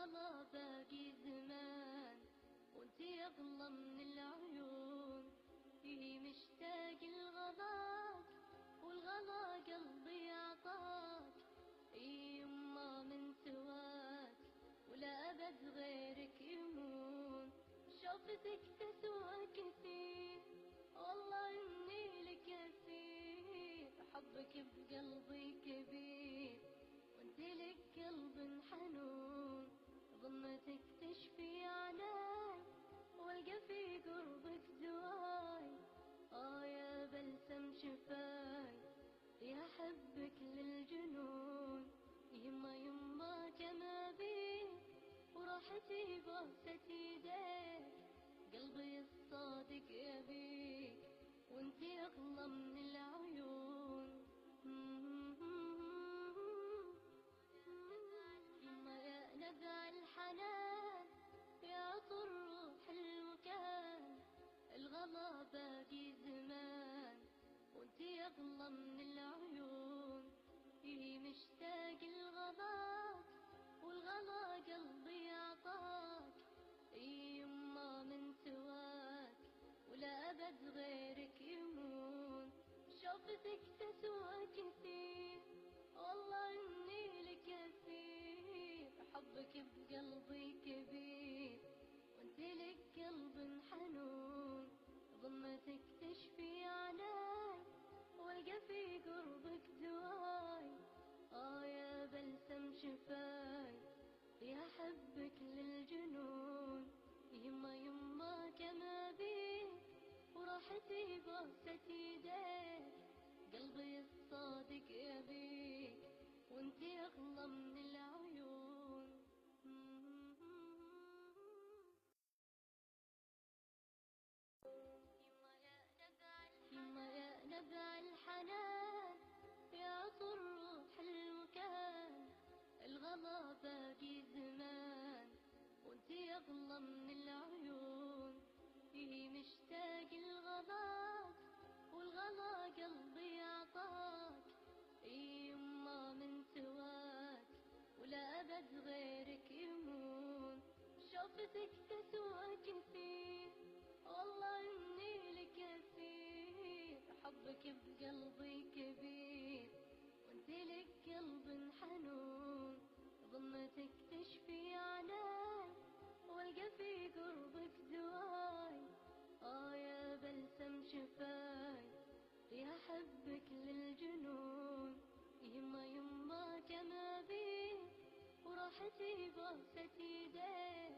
الغلا باقي زمان وانتي اغلى من العيون. فيه مشتاق لغلاك والغلا قلبي عطاك. يما من سواك ولا أبد غيرك يهون. شوفتك تسوى كثير والله إني لك أسير. حبك بقلبي كبير وانت لك قلب حنون. ضمتك تشفي عناي والقى في قربك دواي. يا بلسم شفاي يا حبك للجنون. يما يما كما بيك وراحتي بوسة يديك. قلبي الصادق يبيك وانتي اغلى من العيون. يما يا نبع الحنان يا عطر روح المكان. الغلا باقي زمان وانتي اغلى من العيون. فيه مشتاق لغلاك والغلا قلبي عطاك. يما من سواك ولا أبد غيرك يهون. شوفتك تسوى كثير والله إني لك أسير. حبك بقلبي كبير وانت لك قلب حنون. ضمتك تشفي عناي والقى في قربك دواي. يا بلسم شفاي يا حبك للجنون. يما يما كما بيك وراحتي بوسة يديك. قلبي الصادق يبيك وانتي اغلى من العيون. يما يا نبع الحنان يا عطر روح المكان. الغلا باقي زمان وانتي اغلى من العيون. فيه مشتاق لغلاك والغلا قلبي عطاك. يما من سواك ولا أبد غيرك يهون. شوفتك تسوى كثير والله إني لك أسير. حبك بقلبي كبير وانت لك قلب حنون. ضمتك تشفي عناي والقى في قربك دواي. يا بلسم شفاي يا حبك للجنون. يما يما كما بيك وراحتي بوسة يديك.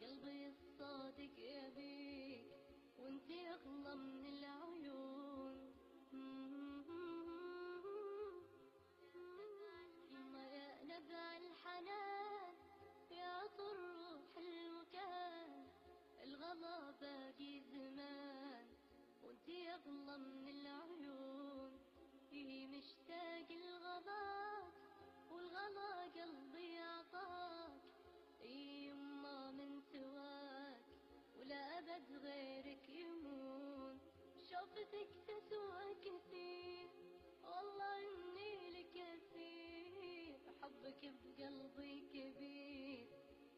قلبي الصادق يبيك وانتي اغلى من العيون. يما يا نبع الحنان يا عطر روح المكان. الغلا باقي زمان وانتي اغلى من العيون. فيه مشتاق لغلاك والغلا قلبي عطاك. يما من سواك ولا أبد غيرك يهون. شوفتك تسوى كثير والله إني لك أسير. حبك بقلبي كبير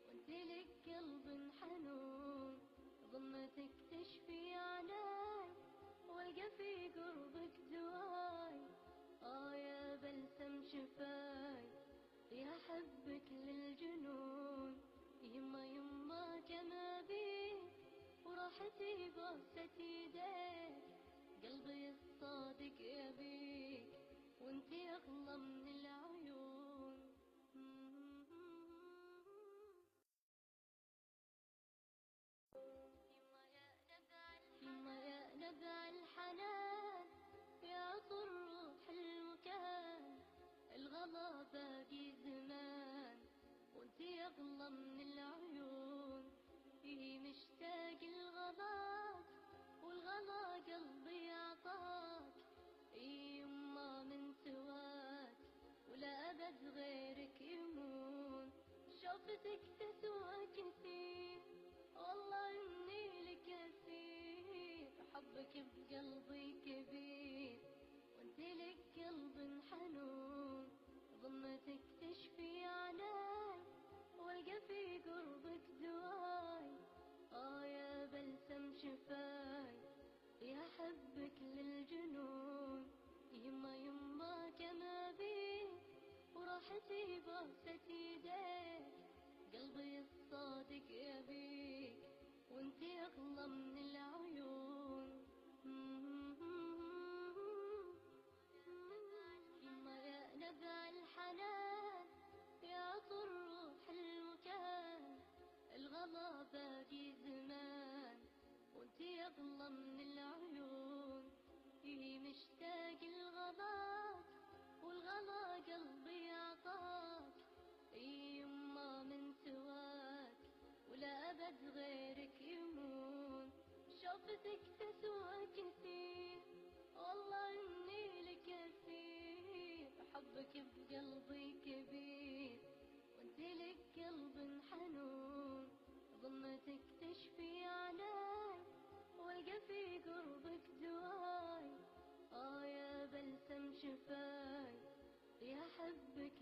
وانت لك قلب حنون. ضمتك تشفي عناي والقى في قربك دواي. يا بلسم شفاي يا حبك للجنون. يما يما كما بيك وراحتي بوسة يديك. قلبي الصادق يبيك وانتي اغلى من العيون. يما يا نبع الحنان يا عطر روح المكان. الغلا باقي زمان وانتي اغلى من العيون. فيه مشتاق لغلاك والغلا قلبي عطاك. يما من سواك ولا أبد غيرك يهون. شوفتك تسوى كثير والله إني لك أسير. حبك بقلبي كبير وانت لك قلب حنون. ضمتك تشفي عناي والقى في بوسي بوسة ايديك، قلبي الصادق يبيك وانتي اغلى من العيون. يما يا نبع الحنان يا طروح المكان، الغلا باقي زمان وانتي اغلى من العيون. مشتاق الغلاك والغلا قلبي عطاك، يما من سواك ولا أبد غيرك يمون. شوفتك تسوى كثير والله إني لك أسير، حبك بقلبي كبير وانت لك قلب حنون. ضمتك تشفي عناي والقى في قربك دواي، يا بلسم شفاي يا حبك